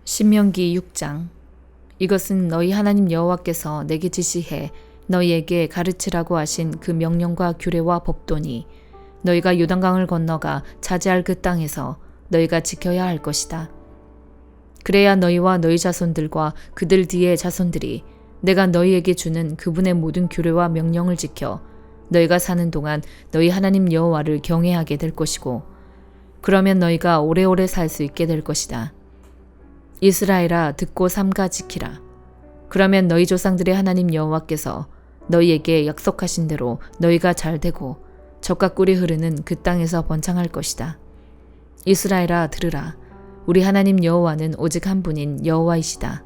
신명기 6장. 이것은 너희 하나님 여호와께서 내게 지시해 너희에게 가르치라고 하신 그 명령과 규례와 법도니 너희가 요단강을 건너가 차지할 그 땅에서 너희가 지켜야 할 것이다. 그래야 너희와 너희 자손들과 그들 뒤의 자손들이 내가 너희에게 주는 그분의 모든 규례와 명령을 지켜 너희가 사는 동안 너희 하나님 여호와를 경외하게 될 것이고, 그러면 너희가 오래오래 살 수 있게 될 것이다. 이스라엘아, 듣고 삼가 지키라. 그러면 너희 조상들의 하나님 여호와께서 너희에게 약속하신 대로 너희가 잘 되고 젖과 꿀이 흐르는 그 땅에서 번창할 것이다. 이스라엘아, 들으라. 우리 하나님 여호와는 오직 한 분인 여호와이시다.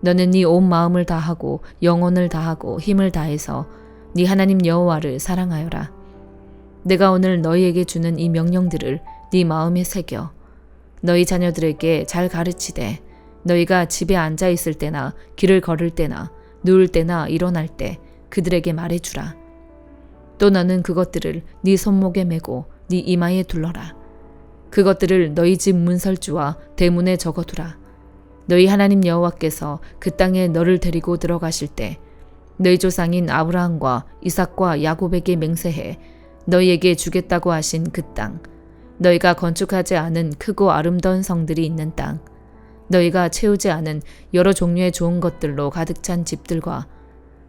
너는 네 온 마음을 다하고 영혼을 다하고 힘을 다해서 네 하나님 여호와를 사랑하여라. 내가 오늘 너희에게 주는 이 명령들을 네 마음에 새겨 너희 자녀들에게 잘 가르치되 너희가 집에 앉아 있을 때나 길을 걸을 때나 누울 때나 일어날 때 그들에게 말해주라. 또 너는 그것들을 네 손목에 메고 네 이마에 둘러라. 그것들을 너희 집 문설주와 대문에 적어두라. 너희 하나님 여호와께서 그 땅에 너를 데리고 들어가실 때 너희 조상인 아브라함과 이삭과 야곱에게 맹세해 너희에게 주겠다고 하신 그 땅, 너희가 건축하지 않은 크고 아름다운 성들이 있는 땅, 너희가 채우지 않은 여러 종류의 좋은 것들로 가득 찬 집들과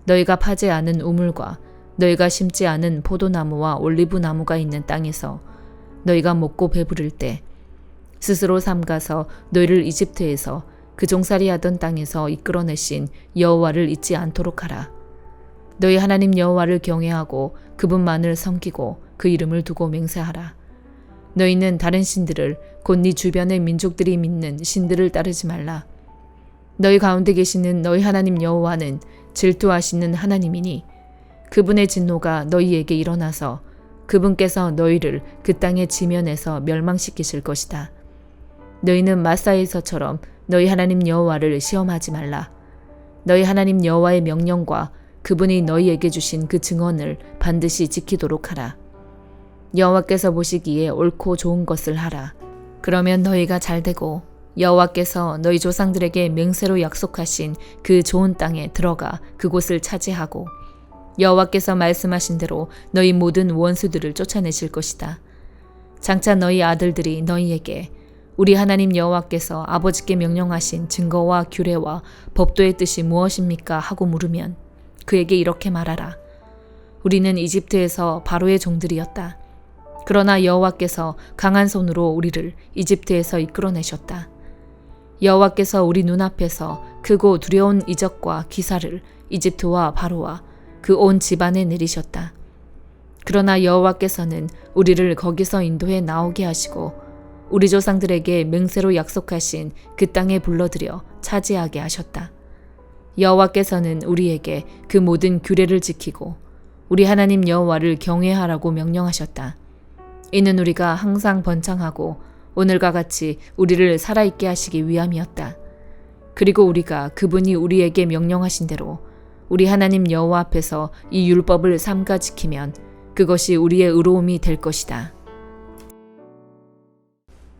너희가 파지 않은 우물과 너희가 심지 않은 포도나무와 올리브나무가 있는 땅에서 너희가 먹고 배부를 때 스스로 삼가서 너희를 이집트에서 그 종살이 하던 땅에서 이끌어내신 여호와를 잊지 않도록 하라. 너희 하나님 여호와를 경외하고 그분만을 섬기고 그 이름을 두고 맹세하라. 너희는 다른 신들을, 곧 네 주변의 민족들이 믿는 신들을 따르지 말라. 너희 가운데 계시는 너희 하나님 여호와는 질투하시는 하나님이니 그분의 진노가 너희에게 일어나서 그분께서 너희를 그 땅의 지면에서 멸망시키실 것이다. 너희는 마사에서처럼 너희 하나님 여호와를 시험하지 말라. 너희 하나님 여호와의 명령과 그분이 너희에게 주신 그 증언을 반드시 지키도록 하라. 여호와께서 보시기에 옳고 좋은 것을 하라. 그러면 너희가 잘되고 여호와께서 너희 조상들에게 맹세로 약속하신 그 좋은 땅에 들어가 그곳을 차지하고 여호와께서 말씀하신 대로 너희 모든 원수들을 쫓아내실 것이다. 장차 너희 아들들이 너희에게 우리 하나님 여호와께서 아버지께 명령하신 증거와 규례와 법도의 뜻이 무엇입니까? 하고 물으면 그에게 이렇게 말하라. 우리는 이집트에서 바로의 종들이었다. 그러나 여호와께서 강한 손으로 우리를 이집트에서 이끌어내셨다. 여호와께서 우리 눈앞에서 크고 두려운 이적과 기사를 이집트와 바로와 그 온 집안에 내리셨다. 그러나 여호와께서는 우리를 거기서 인도해 나오게 하시고 우리 조상들에게 맹세로 약속하신 그 땅에 불러들여 차지하게 하셨다. 여호와께서는 우리에게 그 모든 규례를 지키고 우리 하나님 여호와를 경외하라고 명령하셨다. 이는 우리가 항상 번창하고 오늘과 같이 우리를 살아있게 하시기 위함이었다. 그리고 우리가 그분이 우리에게 명령하신 대로 우리 하나님 여호와 앞에서 이 율법을 삼가 지키면 그것이 우리의 의로움이 될 것이다.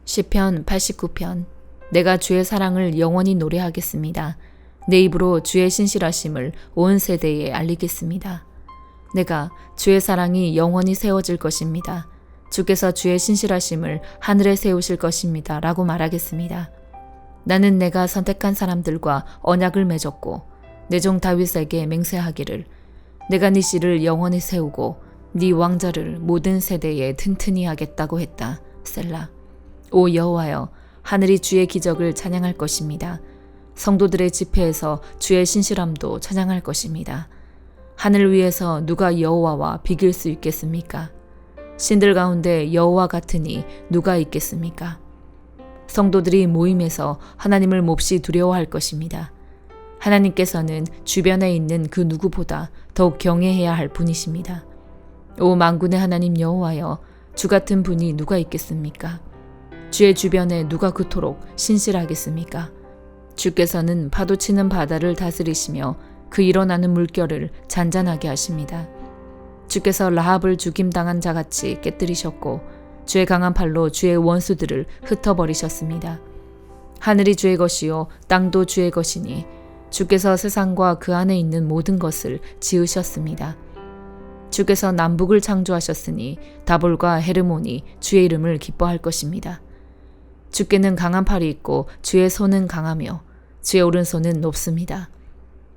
시편 89편. 내가 주의 사랑을 영원히 노래하겠습니다. 내 입으로 주의 신실하심을 온 세대에 알리겠습니다. 내가 주의 사랑이 영원히 세워질 것입니다. 주께서 주의 신실하심을 하늘에 세우실 것입니다. 라고 말하겠습니다. 나는 내가 선택한 사람들과 언약을 맺었고 내 종 다윗에게 맹세하기를 내가 네 씨를 영원히 세우고 네 왕자를 모든 세대에 튼튼히 하겠다고 했다. 셀라. 오 여호와여, 하늘이 주의 기적을 찬양할 것입니다. 성도들의 집회에서 주의 신실함도 찬양할 것입니다. 하늘 위에서 누가 여호와와 비길 수 있겠습니까? 신들 가운데 여호와 같으니 누가 있겠습니까? 성도들이 모임에서 하나님을 몹시 두려워할 것입니다. 하나님께서는 주변에 있는 그 누구보다 더욱 경외해야 할 분이십니다. 오 만군의 하나님 여호와여, 주 같은 분이 누가 있겠습니까? 주의 주변에 누가 그토록 신실하겠습니까? 주께서는 파도치는 바다를 다스리시며 그 일어나는 물결을 잔잔하게 하십니다. 주께서 라합을 죽임당한 자같이 깨뜨리셨고 주의 강한 팔로 주의 원수들을 흩어버리셨습니다. 하늘이 주의 것이요 땅도 주의 것이니 주께서 세상과 그 안에 있는 모든 것을 지으셨습니다. 주께서 남북을 창조하셨으니 다볼과 헤르몬이 주의 이름을 기뻐할 것입니다. 주께는 강한 팔이 있고 주의 손은 강하며 주의 오른손은 높습니다.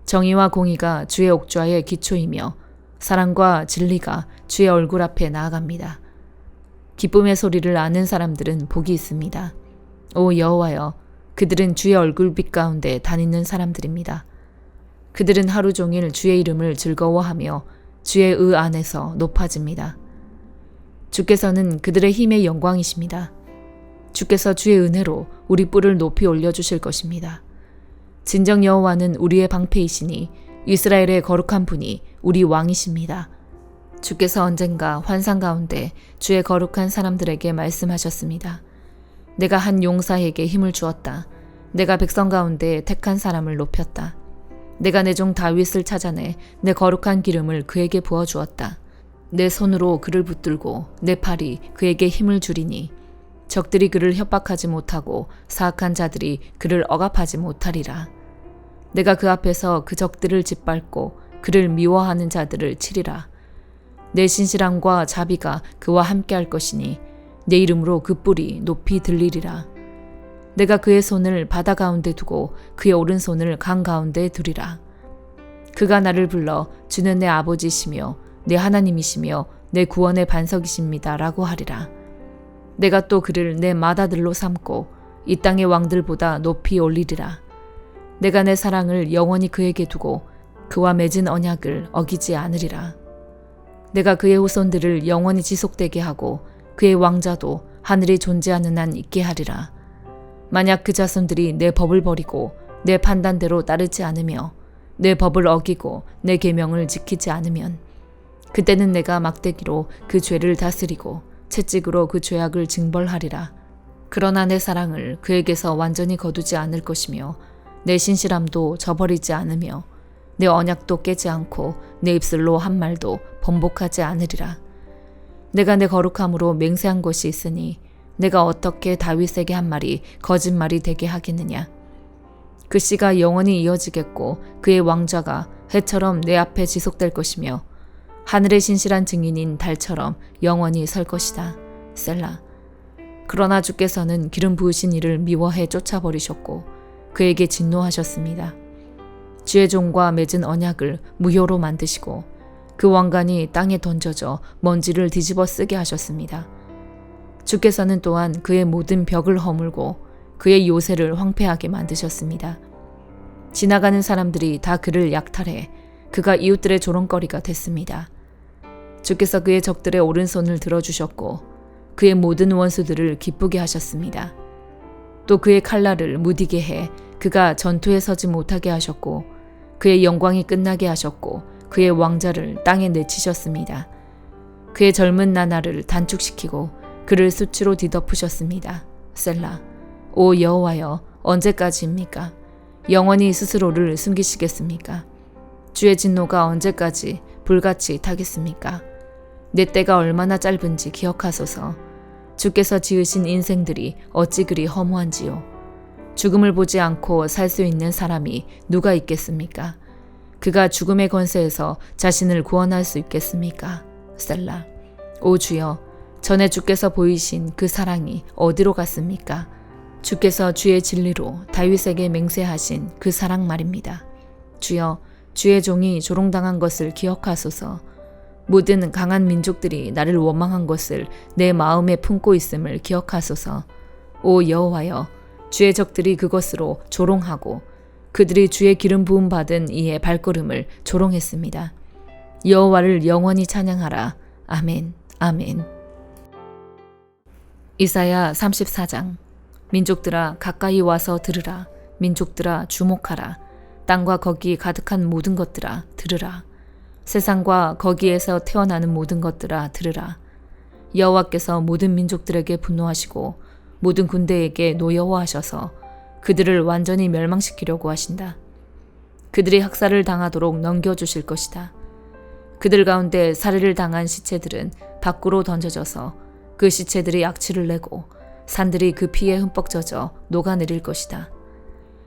정의와 공의가 주의 옥좌의 기초이며 사랑과 진리가 주의 얼굴 앞에 나아갑니다. 기쁨의 소리를 아는 사람들은 복이 있습니다. 오 여호와여, 그들은 주의 얼굴빛 가운데 다니는 사람들입니다. 그들은 하루 종일 주의 이름을 즐거워하며 주의 의 안에서 높아집니다. 주께서는 그들의 힘의 영광이십니다. 주께서 주의 은혜로 우리 뿔을 높이 올려주실 것입니다. 진정 여호와는 우리의 방패이시니 이스라엘의 거룩한 분이 우리 왕이십니다. 주께서 언젠가 환상 가운데 주의 거룩한 사람들에게 말씀하셨습니다. 내가 한 용사에게 힘을 주었다. 내가 백성 가운데 택한 사람을 높였다. 내가 내 종 다윗을 찾아내 내 거룩한 기름을 그에게 부어주었다. 내 손으로 그를 붙들고 내 팔이 그에게 힘을 주리니 적들이 그를 협박하지 못하고 사악한 자들이 그를 억압하지 못하리라. 내가 그 앞에서 그 적들을 짓밟고 그를 미워하는 자들을 치리라. 내 신실함과 자비가 그와 함께할 것이니 내 이름으로 그 뿔이 높이 들리리라. 내가 그의 손을 바다 가운데 두고 그의 오른손을 강 가운데 두리라. 그가 나를 불러 주는 내 아버지시며 내 하나님이시며 내 구원의 반석이십니다 라고 하리라. 내가 또 그를 내 맏아들로 삼고 이 땅의 왕들보다 높이 올리리라. 내가 내 사랑을 영원히 그에게 두고 그와 맺은 언약을 어기지 않으리라. 내가 그의 후손들을 영원히 지속되게 하고 그의 왕자도 하늘에 존재하는 한 있게 하리라. 만약 그 자손들이 내 법을 버리고 내 판단대로 따르지 않으며 내 법을 어기고 내 계명을 지키지 않으면 그때는 내가 막대기로 그 죄를 다스리고 채찍으로 그 죄악을 징벌하리라. 그러나 내 사랑을 그에게서 완전히 거두지 않을 것이며 내 신실함도 저버리지 않으며 내 언약도 깨지 않고 내 입술로 한 말도 번복하지 않으리라. 내가 내 거룩함으로 맹세한 것이 있으니 내가 어떻게 다윗에게 한 말이 거짓말이 되게 하겠느냐. 그 씨가 영원히 이어지겠고 그의 왕좌가 해처럼 내 앞에 지속될 것이며 하늘의 신실한 증인인 달처럼 영원히 설 것이다. 셀라. 그러나 주께서는 기름 부으신 이를 미워해 쫓아버리셨고 그에게 진노하셨습니다. 주의 종과 맺은 언약을 무효로 만드시고 그 왕관이 땅에 던져져 먼지를 뒤집어 쓰게 하셨습니다. 주께서는 또한 그의 모든 벽을 허물고 그의 요새를 황폐하게 만드셨습니다. 지나가는 사람들이 다 그를 약탈해 그가 이웃들의 조롱거리가 됐습니다. 주께서 그의 적들의 오른손을 들어주셨고 그의 모든 원수들을 기쁘게 하셨습니다. 또 그의 칼날을 무디게 해 그가 전투에 서지 못하게 하셨고 그의 영광이 끝나게 하셨고 그의 왕자를 땅에 내치셨습니다. 그의 젊은 나날을 단축시키고 그를 수치로 뒤덮으셨습니다. 셀라. 오 여호와여, 언제까지입니까? 영원히 스스로를 숨기시겠습니까? 주의 진노가 언제까지 불같이 타겠습니까? 내 때가 얼마나 짧은지 기억하소서. 주께서 지으신 인생들이 어찌 그리 허무한지요. 죽음을 보지 않고 살 수 있는 사람이 누가 있겠습니까? 그가 죽음의 권세에서 자신을 구원할 수 있겠습니까? 셀라. 오 주여, 전에 주께서 보이신 그 사랑이 어디로 갔습니까? 주께서 주의 진리로 다윗에게 맹세하신 그 사랑 말입니다. 주여, 주의 종이 조롱당한 것을 기억하소서. 모든 강한 민족들이 나를 원망한 것을 내 마음에 품고 있음을 기억하소서. 오 여호와여, 주의 적들이 그것으로 조롱하고 그들이 주의 기름 부음 받은 이의 발걸음을 조롱했습니다. 여호와를 영원히 찬양하라. 아멘. 아멘. 이사야 34장. 민족들아 가까이 와서 들으라. 민족들아 주목하라. 땅과 거기 가득한 모든 것들아 들으라. 세상과 거기에서 태어나는 모든 것들아 들으라. 여호와께서 모든 민족들에게 분노하시고 모든 군대에게 노여워하셔서 그들을 완전히 멸망시키려고 하신다. 그들이 학살을 당하도록 넘겨주실 것이다. 그들 가운데 살해를 당한 시체들은 밖으로 던져져서 그 시체들이 악취를 내고 산들이 그 피에 흠뻑 젖어 녹아내릴 것이다.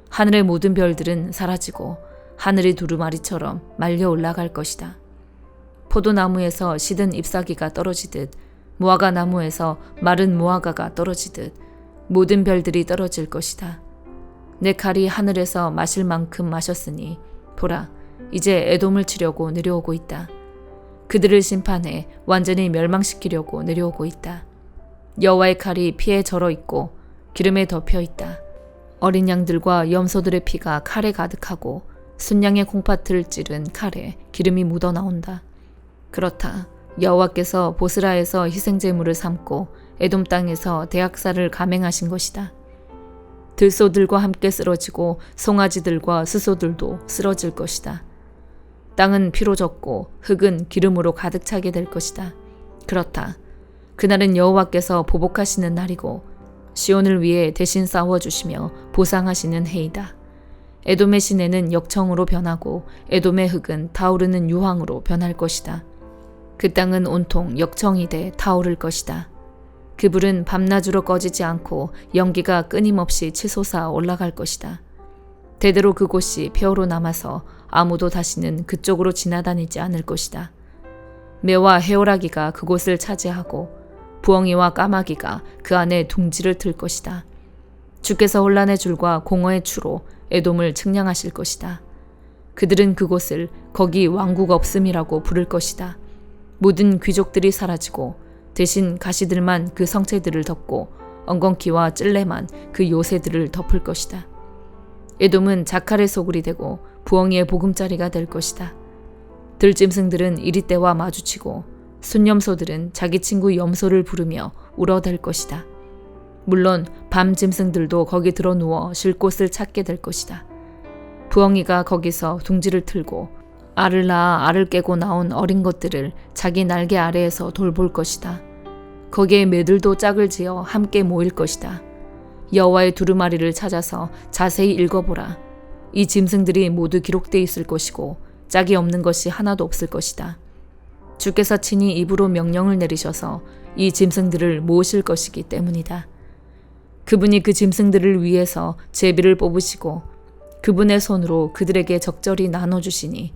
하늘의 모든 별들은 사라지고 하늘이 두루마리처럼 말려 올라갈 것이다. 포도나무에서 시든 잎사귀가 떨어지듯 무화과 나무에서 마른 무화과가 떨어지듯 모든 별들이 떨어질 것이다. 내 칼이 하늘에서 마실 만큼 마셨으니 보라, 이제 에돔을 치려고 내려오고 있다. 그들을 심판해 완전히 멸망시키려고 내려오고 있다. 여호와의 칼이 피에 절어 있고 기름에 덮여 있다. 어린 양들과 염소들의 피가 칼에 가득하고 순양의 콩팥을 찌른 칼에 기름이 묻어 나온다. 그렇다. 여호와께서 보스라에서 희생제물을 삼고 에돔 땅에서 대학살을 감행하신 것이다. 들소들과 함께 쓰러지고 송아지들과 스소들도 쓰러질 것이다. 땅은 피로 젖고 흙은 기름으로 가득 차게 될 것이다. 그렇다. 그날은 여호와께서 보복하시는 날이고 시온을 위해 대신 싸워주시며 보상하시는 해이다. 에돔의 시내는 역청으로 변하고 에돔의 흙은 타오르는 유황으로 변할 것이다. 그 땅은 온통 역청이 돼 타오를 것이다. 그 불은 밤낮으로 꺼지지 않고 연기가 끊임없이 치솟아 올라갈 것이다. 대대로 그곳이 폐허로 남아서 아무도 다시는 그쪽으로 지나다니지 않을 것이다. 매와 해오라기가 그곳을 차지하고 부엉이와 까마귀가 그 안에 둥지를 틀 것이다. 주께서 혼란의 줄과 공허의 추로 에돔을 측량하실 것이다. 그들은 그곳을 거기 왕국 없음이라고 부를 것이다. 모든 귀족들이 사라지고 대신 가시들만 그 성체들을 덮고 엉겅퀴와 찔레만 그 요새들을 덮을 것이다. 에돔은 자칼의 소굴이 되고 부엉이의 보금자리가 될 것이다. 들짐승들은 이리떼와 마주치고 순염소들은 자기 친구 염소를 부르며 울어댈 것이다. 물론 밤 짐승들도 거기 들어 누워 쉴 곳을 찾게 될 것이다. 부엉이가 거기서 둥지를 틀고 알을 낳아 알을 깨고 나온 어린 것들을 자기 날개 아래에서 돌볼 것이다. 거기에 매들도 짝을 지어 함께 모일 것이다. 여호와의 두루마리를 찾아서 자세히 읽어보라. 이 짐승들이 모두 기록되어 있을 것이고 짝이 없는 것이 하나도 없을 것이다. 주께서 친히 입으로 명령을 내리셔서 이 짐승들을 모으실 것이기 때문이다. 그분이 그 짐승들을 위해서 제비를 뽑으시고 그분의 손으로 그들에게 적절히 나눠주시니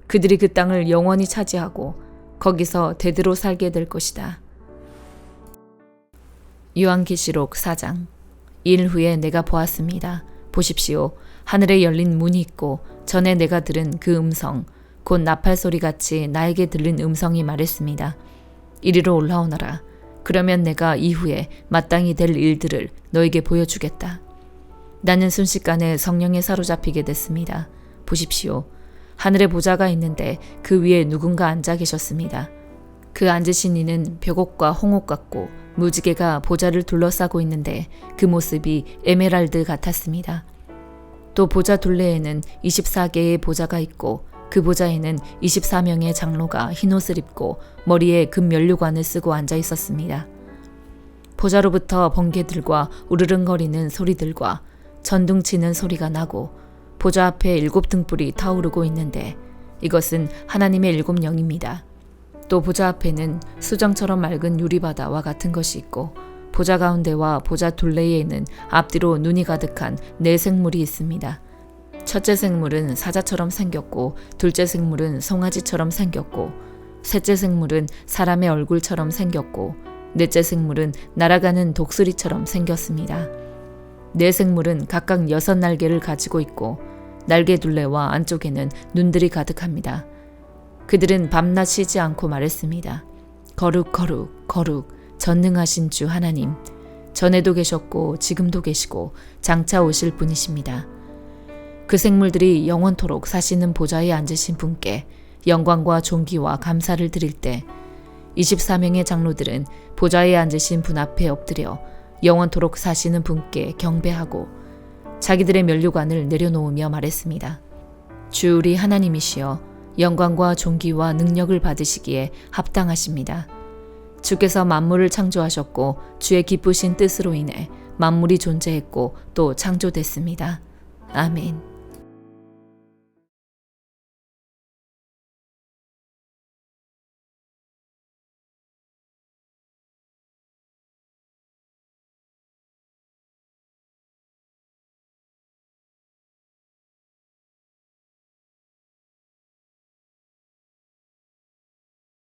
그들이 그 땅을 영원히 차지하고 거기서 대대로 살게 될 것이다. 요한계시록 4장. 일 후에 내가 보았습니다. 보십시오. 하늘에 열린 문이 있고 전에 내가 들은 그 음성 곧 나팔 소리같이 나에게 들린 음성이 말했습니다. 이리로 올라오너라. 그러면 내가 이후에 마땅히 될 일들을 너에게 보여주겠다. 나는 순식간에 성령에 사로잡히게 됐습니다. 보십시오. 하늘에 보좌가 있는데 그 위에 누군가 앉아 계셨습니다. 그 앉으신 이는 벽옥과 홍옥 같고 무지개가 보좌를 둘러싸고 있는데 그 모습이 에메랄드 같았습니다. 또 보좌 둘레에는 24개의 보좌가 있고 그 보좌에는 24명의 장로가 흰옷을 입고 머리에 금 면류관을 쓰고 앉아 있었습니다. 보좌로부터 번개들과 우르릉거리는 소리들과 전등치는 소리가 나고 보좌 앞에 7 등불이 타오르고 있는데 이것은 하나님의 7 영입니다. 또 보좌 앞에는 수정처럼 맑은 유리바다와 같은 것이 있고 보좌 가운데와 보좌 둘레에는 앞뒤로 눈이 가득한 4 생물이 있습니다. 첫째 생물은 사자처럼 생겼고 둘째 생물은 송아지처럼 생겼고 셋째 생물은 사람의 얼굴처럼 생겼고 넷째 생물은 날아가는 독수리처럼 생겼습니다. 4 생물은 각각 6 날개를 가지고 있고 날개 둘레와 안쪽에는 눈들이 가득합니다. 그들은 밤낮 쉬지 않고 말했습니다. 거룩 거룩 거룩 전능하신 주 하나님, 전에도 계셨고 지금도 계시고 장차 오실 분이십니다. 그 생물들이 영원토록 사시는 보좌에 앉으신 분께 영광과 존귀와 감사를 드릴 때 24명의 장로들은 보좌에 앉으신 분 앞에 엎드려 영원토록 사시는 분께 경배하고 자기들의 면류관을 내려놓으며 말했습니다. 주 우리 하나님이시여 영광과 존귀와 능력을 받으시기에 합당하십니다. 주께서 만물을 창조하셨고 주의 기쁘신 뜻으로 인해 만물이 존재했고 또 창조됐습니다. 아멘.